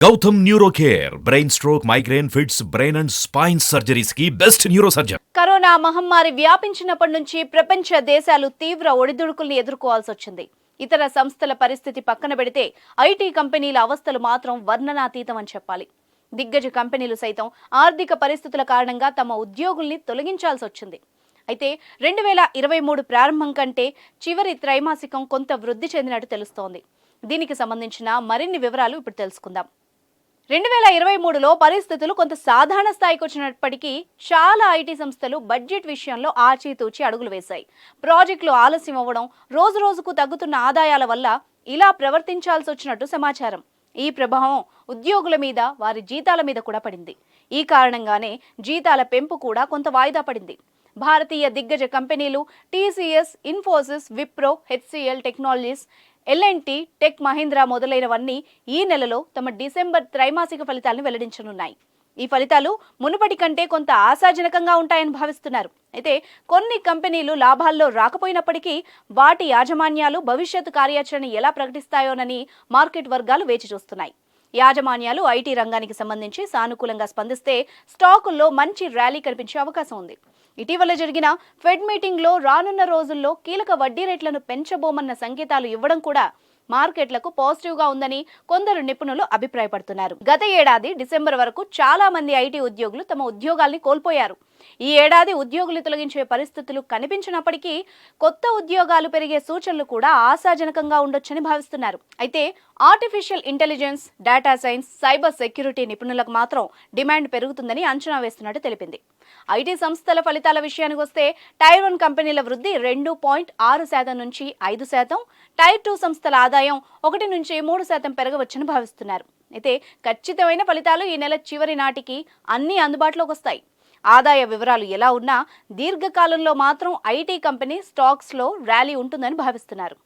Gautam neuro care brain stroke migraine fits brain and spine surgeries కి best neuro surgeon. Corona మహమ్మారి వ్యాపించినప్పటి నుంచి ప్రపంచ దేశాలు తీవ్ర ఒడిదుడుకుల్ని ఎదుర్కోవాల్సి వచ్చింది. ఇతర సంస్థల పరిస్థితి పక్కన పెడితే ఐటీ కంపెనీల అవస్థలు మాత్రం వర్ణనాతీతం అని చెప్పాలి. దిగ్గజ కంపెనీలు సైతం ఆర్థిక పరిస్థితుల కారణంగా తమ ఉద్యోగుల్ని తొలగించాల్సి వచ్చింది. అయితే 2023 ప్రారంభం కంటే చివరి త్రైమాసికం కొంత వృద్ధి చెందినట్టు తెలుస్తోంది. దీనికి సంబంధించిన మరిన్ని వివరాలు ఇప్పుడు తెలుసుకుందాం. 2023లో పరిస్థితులు కొంత సాధారణ స్థాయికి వచ్చినప్పటికీ చాలా ఐటీ సంస్థలు బడ్జెట్ విషయంలో ఆచితూచి అడుగులు వేశాయి. ప్రాజెక్టులు ఆలస్యం అవ్వడం, రోజు రోజుకు తగ్గుతున్న ఆదాయాల వల్ల ఇలా ప్రవర్తించాల్సి వచ్చినట్టు సమాచారం. ఈ ప్రభావం ఉద్యోగుల మీద, వారి జీతాల మీద కూడా పడింది. ఈ కారణంగానే జీతాల పెంపు కూడా కొంత వాయిదా పడింది. భారతీయ దిగ్గజ కంపెనీలు టీసీఎస్, ఇన్ఫోసిస్, విప్రో, హెచ్సిఎల్ టెక్నాలజీస్, ఎల్ఎన్టీ, టెక్ మహీంద్రా మొదలైనవన్నీ ఈ నెలలో తమ డిసెంబర్ త్రైమాసిక ఫలితాలను వెల్లడించనున్నాయి. ఈ ఫలితాలు మునుపటి కంటే కొంత ఆశాజనకంగా ఉంటాయని భావిస్తున్నారు. అయితే కొన్ని కంపెనీలు లాభాల్లో రాకపోయినప్పటికీ వాటి యాజమాన్యాలు భవిష్యత్తు కార్యాచరణ ఎలా ప్రకటిస్తాయోనని మార్కెట్ వర్గాలు వేచి చూస్తున్నాయి. యాజమాన్యాలు ఐటీ రంగానికి సంబంధించి సానుకూలంగా స్పందిస్తే స్టాకుల్లో మంచి ర్యాలీ కనిపించే అవకాశం ఉంది. ఇటీవల జరిగిన ఫెడ్ మీటింగ్లో రానున్న రోజుల్లో కీలక వడ్డీ రేట్లను పెంచబోమన్న సంకేతాలు ఇవ్వడం కూడా మార్కెట్లకు పాజిటివ్గా ఉందని కొందరు నిపుణులు అభిప్రాయపడుతున్నారు. గత ఏడాది డిసెంబర్ వరకు చాలా మంది ఐటీ ఉద్యోగులు తమ ఉద్యోగాల్ని కోల్పోయారు. ఈ ఏడాది ఉద్యోగులు తొలగించే పరిస్థితులు కనిపించినప్పటికీ కొత్త ఉద్యోగాలు పెరిగే సూచనలు కూడా ఆశాజనకంగా ఉండొచ్చని భావిస్తున్నారు. అయితే artificial intelligence, data science, cyber security నిపుణులకు మాత్రం డిమాండ్ పెరుగుతుందని అంచనా వేస్తున్నట్టు తెలిపింది. ఐటీ సంస్థల ఫలితాల విషయానికి వస్తే టైర్ 1 కంపెనీల వృద్ధి 2.6% నుంచి 5%, టైర్ 2 సంస్థల ఆదాయం 1 నుంచి 3% పెరగవచ్చని భావిస్తున్నారు. అయితే ఖచ్చితమైన ఫలితాలు ఈ నెల చివరి నాటికి అన్ని అందుబాటులోకి వస్తాయి. ఆదాయ వివరాలు ఎలా ఉన్నా దీర్ఘకాలంలో మాత్రం ఐటీ కంపెనీ స్టాక్స్లో ర్యాలీ ఉంటుందని భావిస్తున్నారు.